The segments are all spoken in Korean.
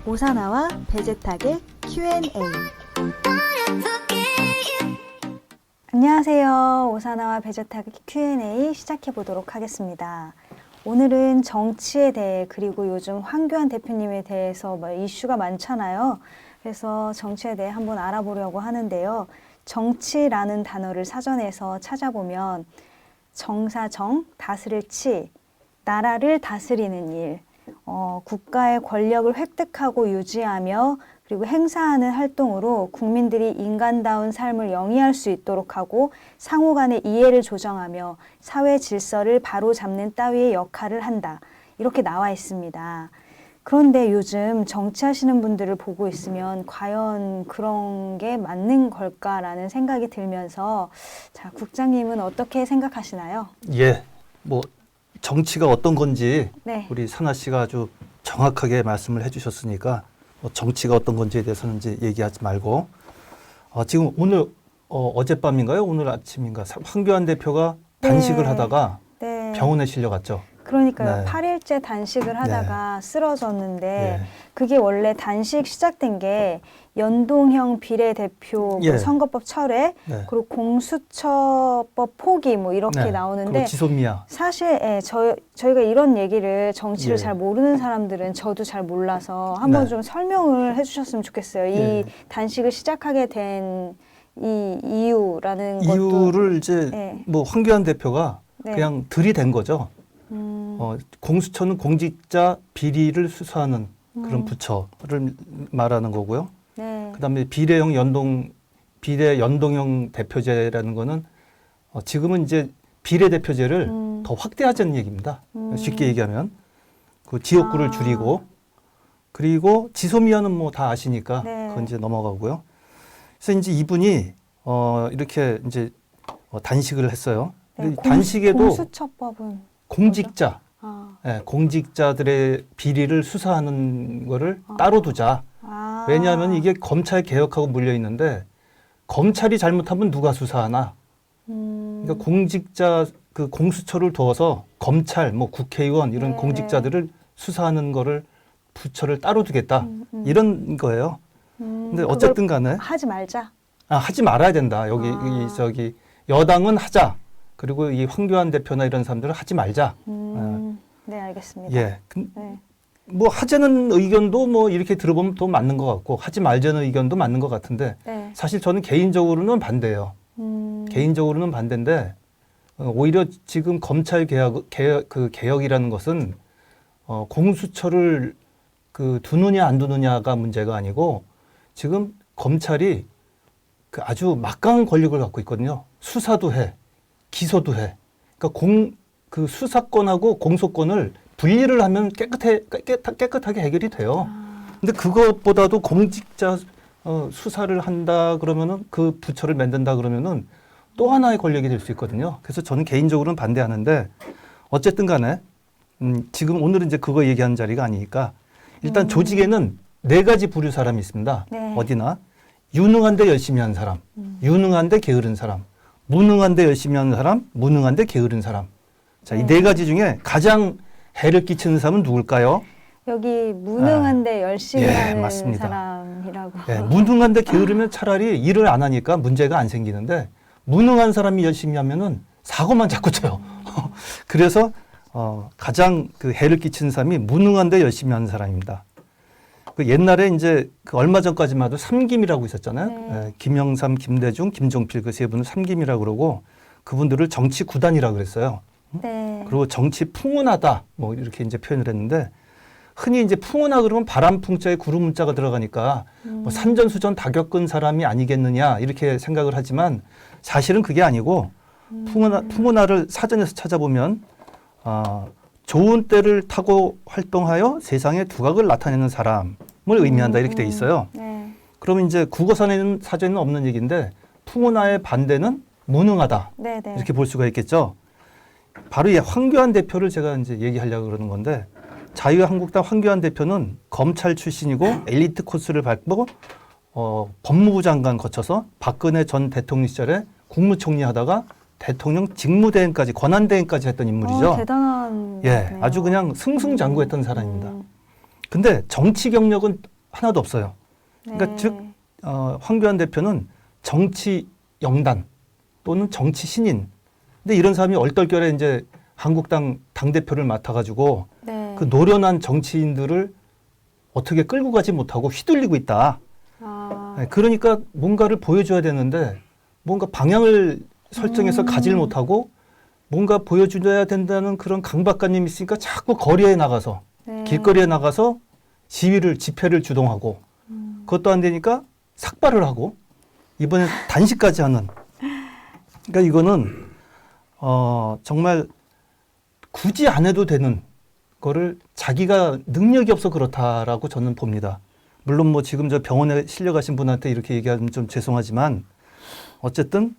오사나와 베제탁의 Q&A. 안녕하세요. 오사나와 베제탁의 Q&A 시작해 보도록 하겠습니다. 오늘은 정치에 대해 그리고 요즘 황교안 대표님에 대해서 이슈가 많잖아요. 그래서 정치에 대해 한번 알아보려고 하는데요. 정치라는 단어를 사전에서 찾아보면 정사정, 다스릴 치, 나라를 다스리는 일, 국가의 권력을 획득하고 유지하며 그리고 행사하는 활동으로 국민들이 인간다운 삶을 영위할 수 있도록 하고 상호 간의 이해를 조정하며 사회 질서를 바로잡는 따위의 역할을 한다. 이렇게 나와 있습니다. 그런데 요즘 정치하시는 분들을 보고 있으면 과연 그런 게 맞는 걸까라는 생각이 들면서 자, 국장님은 어떻게 생각하시나요? 예, 정치가 어떤 건지 네. 우리 사나 씨가 아주 정확하게 말씀을 해주셨으니까 정치가 어떤 건지에 대해서는 이제 얘기하지 말고 지금 오늘 어젯밤인가요? 오늘 아침인가? 황교안 대표가 단식을 네. 하다가 네. 병원에 실려갔죠. 그러니까요. 네. 8일째 단식을 하다가 쓰러졌는데 예. 그게 원래 단식 시작된 게 연동형 비례대표 예. 선거법 철회 네. 그리고 공수처법 포기 이렇게 네. 나오는데 그리고 지소미아. 사실 저희가 이런 얘기를 정치를 예. 잘 모르는 사람들은 저도 잘 몰라서 한번 네. 좀 설명을 해주셨으면 좋겠어요. 예. 이 단식을 시작하게 된 이 이유라는 것도 이유를 이제 네. 황교안 대표가 네. 그냥 들이댄 거죠. 공수처는 공직자 비리를 수사하는 그런 부처를 말하는 거고요. 네. 그다음에 비례 연동형 대표제라는 거는 지금은 이제 비례대표제를 더 확대하자는 얘기입니다. 쉽게 얘기하면 그 지역구를 줄이고 그리고 지소미아는 다 아시니까 네. 그건 이제 넘어가고요. 그래서 이제 이분이 이렇게 이제 단식을 했어요. 네, 근데 단식에도 공수처법은 공직자, 아. 예, 공직자들의 비리를 수사하는 거를 따로 두자. 아. 왜냐하면 이게 검찰 개혁하고 물려 있는데 검찰이 잘못하면 누가 수사하나? 그러니까 공직자 그 공수처를 두어서 검찰, 국회의원 이런 네. 공직자들을 수사하는 거를 부처를 따로 두겠다 이런 거예요. 근데 어쨌든 간에 하지 말자. 하지 말아야 된다. 여기 여당은 하자. 그리고 이 황교안 대표나 이런 사람들은 하지 말자. 네, 알겠습니다. 예. 네. 하자는 의견도 이렇게 들어보면 또 맞는 것 같고 하지 말자는 의견도 맞는 것 같은데 네. 사실 저는 개인적으로는 반대예요. 개인적으로는 반대인데 오히려 지금 검찰 개혁이라는 것은 공수처를 두느냐 안 두느냐가 문제가 아니고 지금 검찰이 아주 막강한 권력을 갖고 있거든요. 수사도 해, 기소도 해. 그러니까 수사권하고 공소권을 분리를 하면 깨끗하게 해결이 돼요. 근데 그것보다도 공직자 수사를 한다 그러면은 그 부처를 만든다 그러면은 또 하나의 권력이 될 수 있거든요. 그래서 저는 개인적으로는 반대하는데 어쨌든 간에 지금 오늘은 이제 그거 얘기하는 자리가 아니니까 일단 조직에는 4가지 부류 사람이 있습니다. 네. 어디나 유능한데 열심히 하는 사람, 유능한데 게으른 사람, 무능한데 열심히 하는 사람, 무능한데 게으른 사람. 자, 이 4가지 중에 가장 해를 끼치는 사람은 누굴까요? 여기 무능한데 열심히 하는 맞습니다. 사람이라고. 네, 무능한데 게으르면 차라리 일을 안 하니까 문제가 안 생기는데 무능한 사람이 열심히 하면은 사고만 자꾸 쳐요. 그래서 가장 해를 끼치는 사람이 무능한데 열심히 하는 사람입니다. 옛날에 이제 얼마 전까지만 해도 삼김이라고 있었잖아요. 네. 김영삼, 김대중, 김종필 그 3분을 삼김이라고 그러고 그분들을 정치 구단이라고 그랬어요. 네. 그리고 정치 풍운하다 이렇게 이제 표현을 했는데 흔히 이제 풍운하 그러면 바람 풍자에 구름 문자가 들어가니까 산전수전 다 겪은 사람이 아니겠느냐 이렇게 생각을 하지만 사실은 그게 아니고 풍운하를 사전에서 찾아보면 좋은 때를 타고 활동하여 세상의 두각을 나타내는 사람을 의미한다 이렇게 돼 있어요. 네. 그러면 이제 국어사전에는 없는 얘기인데 풍운하의 반대는 무능하다 네, 네. 이렇게 볼 수가 있겠죠. 바로 이 황교안 대표를 제가 이제 얘기하려고 그러는 건데 자유한국당 황교안 대표는 검찰 출신이고 엘리트 코스를 밟고 법무부 장관 거쳐서 박근혜 전 대통령 시절에 국무총리 하다가 대통령 직무대행까지 권한대행까지 했던 인물이죠. 대단한. 예, 아주 그냥 승승장구했던 사람입니다. 근데 정치 경력은 하나도 없어요. 그러니까 네. 즉 황교안 대표는 정치 영단 또는 정치 신인. 근데 이런 사람이 얼떨결에 이제 한국당 당대표를 맡아가지고 네. 그 노련한 정치인들을 어떻게 끌고 가지 못하고 휘둘리고 있다. 아, 네, 그러니까 뭔가를 보여줘야 되는데 뭔가 방향을 설정해서 가질 못하고 뭔가 보여줘야 된다는 그런 강박관념이 있으니까 자꾸 거리에 나가서 네. 길거리에 나가서 집회를 주동하고 그것도 안 되니까 삭발을 하고 이번에 단식까지 하는. 그러니까 이거는 정말 굳이 안 해도 되는 거를 자기가 능력이 없어 그렇다라고 저는 봅니다. 물론 뭐 지금 저 병원에 실려가신 분한테 이렇게 얘기하면 좀 죄송하지만 어쨌든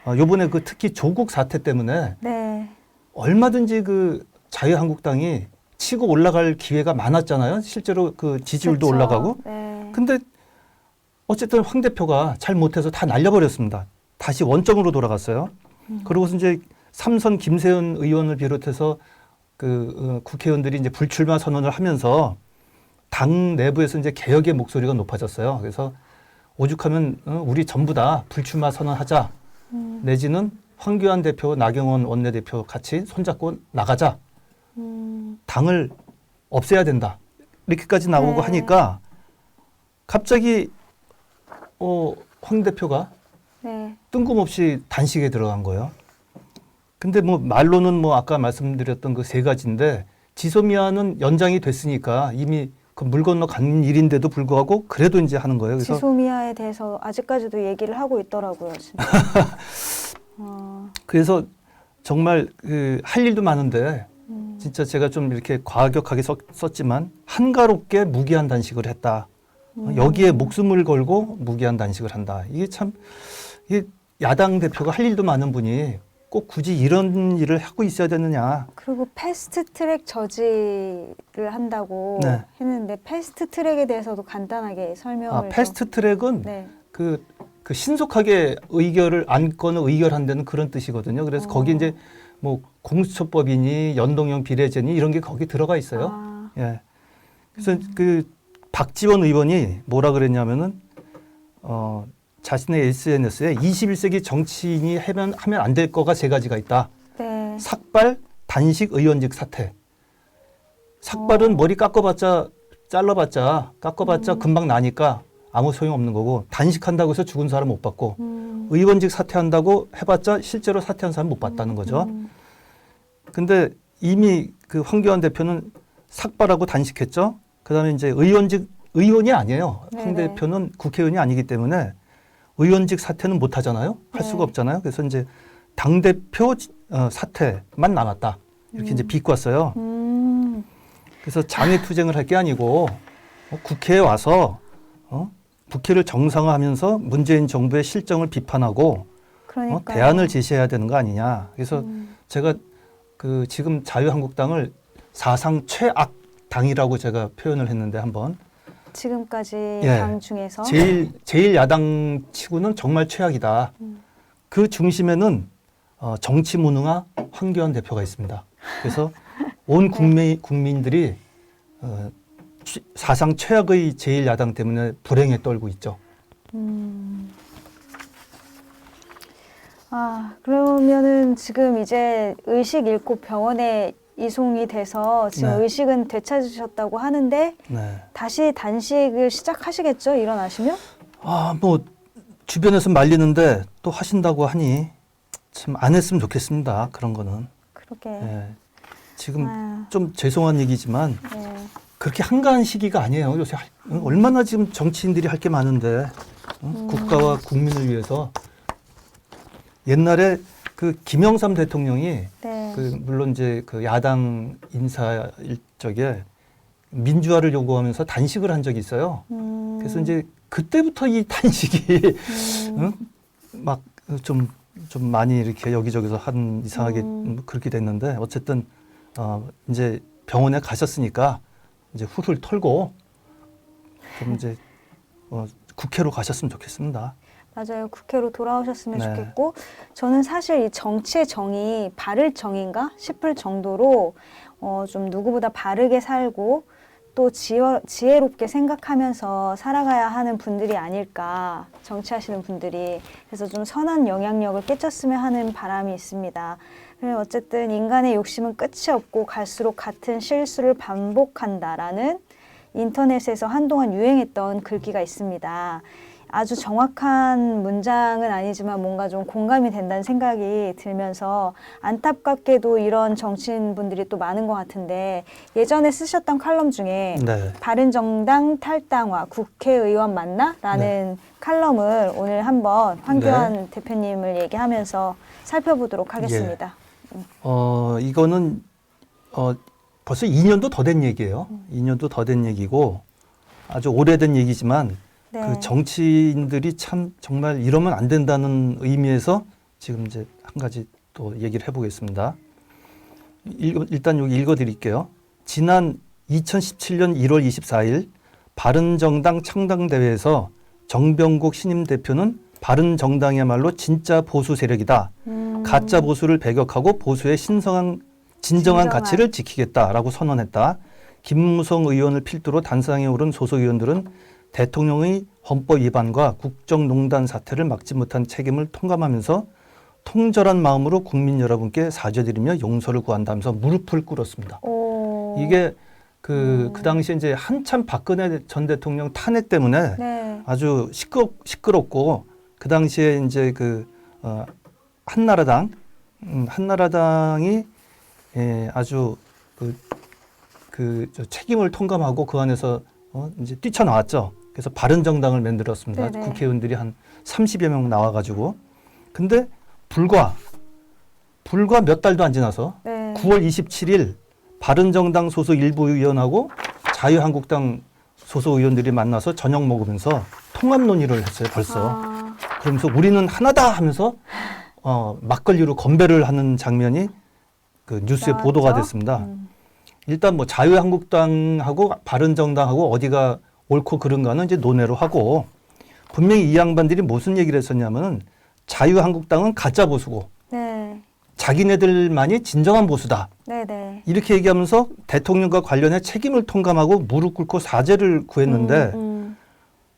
요번에 그 특히 조국 사태 때문에 네. 얼마든지 그 자유한국당이 치고 올라갈 기회가 많았잖아요. 실제로 그 지지율도 그렇죠. 올라가고. 네. 근데 어쨌든 황 대표가 잘 못해서 다 날려버렸습니다. 다시 원점으로 돌아갔어요. 그러고서 이제 삼선 김세현 의원을 비롯해서 그 국회의원들이 이제 불출마 선언을 하면서 당 내부에서 이제 개혁의 목소리가 높아졌어요. 그래서 오죽하면 우리 전부 다 불출마 선언하자. 내지는 황교안 대표, 나경원 원내대표 같이 손잡고 나가자. 당을 없애야 된다. 이렇게까지 나오고 네. 하니까 갑자기 황 대표가 네. 뜬금없이 단식에 들어간 거예요. 근데 뭐 말로는 뭐 아까 말씀드렸던 그 세 가지인데 지소미아는 연장이 됐으니까 이미 그 물 건너 간 일인데도 불구하고 그래도 이제 하는 거예요. 그래서 지소미아에 대해서 아직까지도 얘기를 하고 있더라고요. 진짜. 그래서 정말 그 할 일도 많은데 진짜 제가 좀 이렇게 과격하게 썼지만 한가롭게 무기한 단식을 했다. 여기에 목숨을 걸고 무기한 단식을 한다. 이게 참 이게 야당 대표가 할 일도 많은 분이 꼭 굳이 이런 일을 하고 있어야 되느냐. 그리고 패스트트랙 저지를 한다고 네. 했는데 패스트트랙에 대해서도 간단하게 설명을 좀. 패스트트랙은 네. 그 신속하게 의결을 안건을 의결한다는 그런 뜻이거든요. 그래서 거기 이제 뭐 공수처법이니 연동형 비례제니 이런 게 거기 들어가 있어요. 아, 예. 그래서 그 박지원 의원이 뭐라 그랬냐면은 자신의 SNS에 21세기 정치인이 하면 안 될 거가 세 가지가 있다. 네. 삭발, 단식, 의원직 사퇴. 삭발은 머리 깎아봤자 깎아봤자 금방 나니까 아무 소용 없는 거고 단식한다고 해서 죽은 사람 못 봤고 의원직 사퇴한다고 해봤자 실제로 사퇴한 사람 못 봤다는 거죠. 근데 이미 그 황교안 대표는 삭발하고 단식했죠. 그다음에 이제 의원이 아니에요. 황 네네. 대표는 국회의원이 아니기 때문에 의원직 사퇴는 못 하잖아요. 할 네. 수가 없잖아요. 그래서 이제 당 대표 사퇴만 남았다. 이렇게 이제 비꼬았어요. 그래서 장애 투쟁을 할 게 아니고 국회에 와서 국회를 정상화하면서 문재인 정부의 실정을 비판하고 그러니까 대안을 제시해야 되는 거 아니냐. 그래서 제가 그 지금 자유한국당을 사상 최악 당이라고 제가 표현을 했는데 한번 지금까지 예. 당 중에서 제일 야당 치고는 정말 최악이다. 그 중심에는 정치 무능한 황교안 대표가 있습니다. 그래서 온 국민들이 사상 최악의 제일 야당 때문에 불행에 떨고 있죠. 그러면은 지금 이제 의식 잃고 병원에 이송이 돼서 지금 네. 의식은 되찾으셨다고 하는데 네. 다시 단식을 시작하시겠죠? 일어나시면? 뭐 주변에서 말리는데 또 하신다고 하니 참 안 했으면 좋겠습니다. 그런 거는. 그러게. 예. 지금 아유. 좀 죄송한 얘기지만 네. 그렇게 한가한 시기가 아니에요. 요새 얼마나 지금 정치인들이 할 게 많은데 국가와 국민을 위해서 옛날에 그 김영삼 대통령이 네. 그 물론 이제 그 야당 인사일 적에 민주화를 요구하면서 단식을 한 적이 있어요. 그래서 이제 그때부터 이 단식이 막 좀 많이 이렇게 여기저기서 한 이상하게 그렇게 됐는데 어쨌든 이제 병원에 가셨으니까 이제 훌훌 털고 좀 이제 국회로 가셨으면 좋겠습니다. 맞아요. 국회로 돌아오셨으면 네. 좋겠고 저는 사실 이 정치의 정이 바를 정인가 싶을 정도로 좀 누구보다 바르게 살고 또 지혜롭게 생각하면서 살아가야 하는 분들이 아닐까, 정치하시는 분들이. 그래서 좀 선한 영향력을 끼쳤으면 하는 바람이 있습니다. 어쨌든 인간의 욕심은 끝이 없고 갈수록 같은 실수를 반복한다라는 인터넷에서 한동안 유행했던 글귀가 있습니다. 아주 정확한 문장은 아니지만 뭔가 좀 공감이 된다는 생각이 들면서 안타깝게도 이런 정치인분들이 또 많은 것 같은데, 예전에 쓰셨던 칼럼 중에 네. 바른정당 탈당화 국회의원 만나? 라는 칼럼을 오늘 한번 황교안 대표님을 얘기하면서 살펴보도록 하겠습니다. 이거는 벌써 2년도 더 된 얘기예요. 2년도 더 된 얘기고 아주 오래된 얘기지만 그 정치인들이 참 정말 이러면 안 된다는 의미에서 지금 이제 한 가지 또 얘기를 해보겠습니다. 일단 여기 읽어드릴게요. 지난 2017년 1월 24일 바른정당 창당대회에서 정병국 신임 대표는 바른정당이야말로 진짜 보수 세력이다. 가짜 보수를 배격하고 보수의 진정한 가치를 지키겠다라고 선언했다. 김무성 의원을 필두로 단상에 오른 소속 의원들은 대통령의 헌법 위반과 국정농단 사태를 막지 못한 책임을 통감하면서 통절한 마음으로 국민 여러분께 사죄드리며 용서를 구한다면서 무릎을 꿇었습니다. 이게 그 당시에 이제 한참 박근혜 전 대통령 탄핵 때문에 아주 시끄럽고 그 당시에 이제 한나라당이 아주 저 책임을 통감하고 그 안에서 이제 뛰쳐나왔죠. 그래서 바른정당을 만들었습니다. 네네. 국회의원들이 한 30여 명 나와가지고. 근데 불과 몇 달도 안 지나서 9월 27일 바른정당 소속 일부 의원하고 자유한국당 소속 의원들이 만나서 저녁 먹으면서 통합 논의를 했어요. 벌써. 그러면서 우리는 하나다 하면서 막걸리로 건배를 하는 장면이 그 뉴스에 나왔죠? 보도가 됐습니다. 일단 뭐 자유한국당하고 바른정당하고 어디가 옳고 그른가는 이제 논외로 하고, 분명히 이 양반들이 무슨 얘기를 했었냐면은 자유한국당은 가짜 보수고 자기네들만이 진정한 보수다. 이렇게 얘기하면서 대통령과 관련해 책임을 통감하고 무릎 꿇고 사죄를 구했는데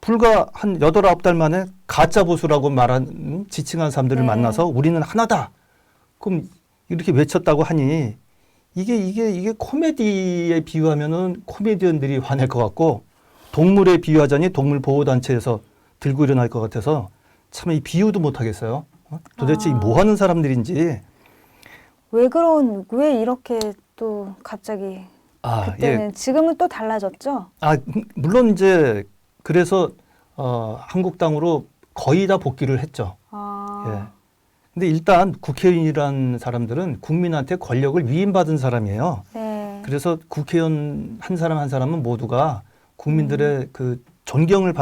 불과 한 8, 9달 만에 가짜 보수라고 말한 지칭한 사람들을 만나서 우리는 하나다. 그럼 이렇게 외쳤다고 하니 이게 코미디에 비유하면은 코미디언들이 화낼 것 같고, 동물에 비유하자니 동물 보호단체에서 들고 일어날 것 같아서 참 이 비유도 못 하겠어요. 도대체 뭐 하는 사람들인지. 왜 이렇게 또 갑자기 그때는 지금은 또 달라졌죠? 물론 이제 그래서 한국당으로 거의 다 복귀를 했죠. 근데 일단 국회의원이라는 사람들은 국민한테 권력을 위임받은 사람이에요. 그래서 국회의원 한 사람 한 사람은 모두가 국민들의 그 존경하는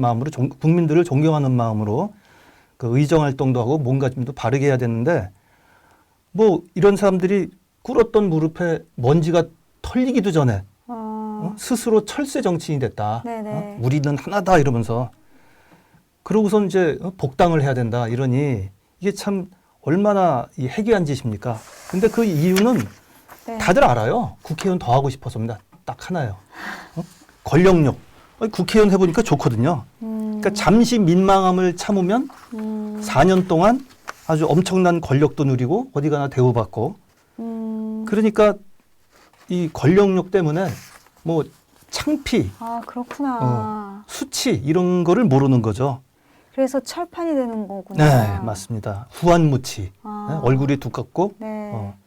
마음으로 국민들을 존경하는 마음으로 그 의정 활동도 하고 몸가짐도 바르게 해야 되는데, 뭐 이런 사람들이 꿇었던 무릎에 먼지가 털리기도 전에 스스로 철새 정치인이 됐다. 우리는 하나다 이러면서. 그러고선 이제 복당을 해야 된다 이러니 이게 참 얼마나 이 해괴한 짓입니까? 근데 그 이유는 다들 알아요. 국회의원 더 하고 싶어서입니다. 딱 하나예요. 권력욕. 국회의원 해보니까 좋거든요. 그러니까 잠시 민망함을 참으면 4년 동안 아주 엄청난 권력도 누리고 어디 가나 대우받고. 그러니까 이 권력욕 때문에 뭐 창피, 그렇구나. 수치 이런 거를 모르는 거죠. 그래서 철판이 되는 거구나. 네, 맞습니다. 후한무치. 얼굴이 두껍고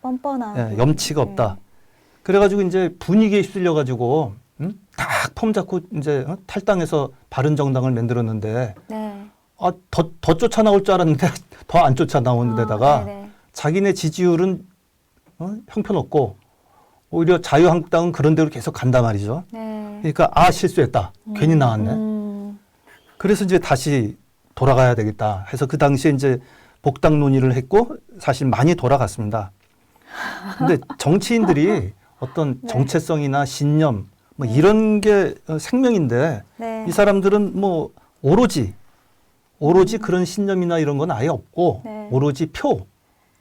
뻔뻔한. 염치가 없다. 그래가지고 이제 분위기에 휩쓸려가지고 딱 폼 잡고 이제 탈당해서 바른정당을 만들었는데 더 쫓아나올 줄 알았는데 더 안 쫓아나오는 데다가 자기네 지지율은 형편없고 오히려 자유한국당은 그런 대로 계속 간단 말이죠. 그러니까 실수했다. 괜히 나왔네. 그래서 이제 다시 돌아가야 되겠다 해서 그 당시에 이제 복당 논의를 했고 사실 많이 돌아갔습니다. 근데 정치인들이 어떤 정체성이나 신념 뭐 이런 게 생명인데 이 사람들은 뭐 오로지 그런 신념이나 이런 건 아예 없고 오로지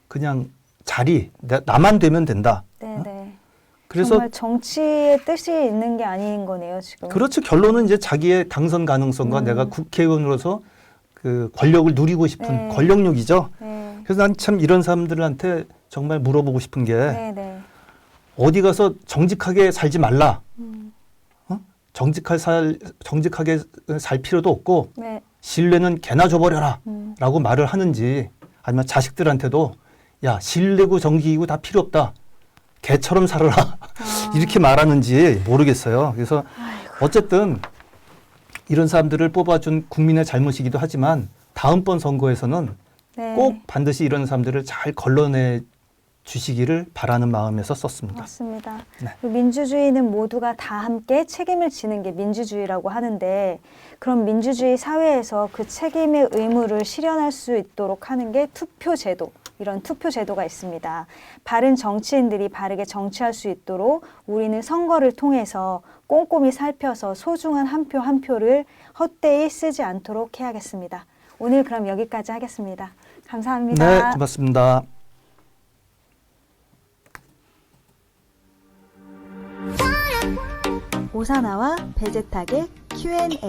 그냥 자리 나만 되면 된다. 그래서 정말 정치의 뜻이 있는 게 아닌 거네요, 지금. 그렇죠. 결론은 이제 자기의 당선 가능성과 내가 국회의원으로서 그 권력을 누리고 싶은 네. 권력욕이죠. 네. 그래서 난 참 이런 사람들한테 정말 물어보고 싶은 게 네, 네. 어디 가서 정직하게 살지 말라. 음. 정직하게 살 필요도 없고 네. 신뢰는 개나 줘버려라 라고 말을 하는지, 아니면 자식들한테도 야, 신뢰고 정직이고 다 필요 없다. 개처럼 살아라. 이렇게 말하는지 모르겠어요. 그래서 어쨌든 이런 사람들을 뽑아준 국민의 잘못이기도 하지만 다음번 선거에서는 네. 꼭 반드시 이런 사람들을 잘 걸러내 주시기를 바라는 마음에서 썼습니다. 맞습니다. 네. 그 민주주의는 모두가 다 함께 책임을 지는 게 민주주의라고 하는데, 그럼 민주주의 사회에서 그 책임의 의무를 실현할 수 있도록 하는 게 투표제도, 이런 투표제도가 있습니다. 바른 정치인들이 바르게 정치할 수 있도록 우리는 선거를 통해서 꼼꼼히 살펴서 소중한 한 표 한 표를 헛되이 쓰지 않도록 해야겠습니다. 오늘 그럼 여기까지 하겠습니다. 감사합니다. 네, 고맙습니다. 오사나와 베제탁의 Q&A.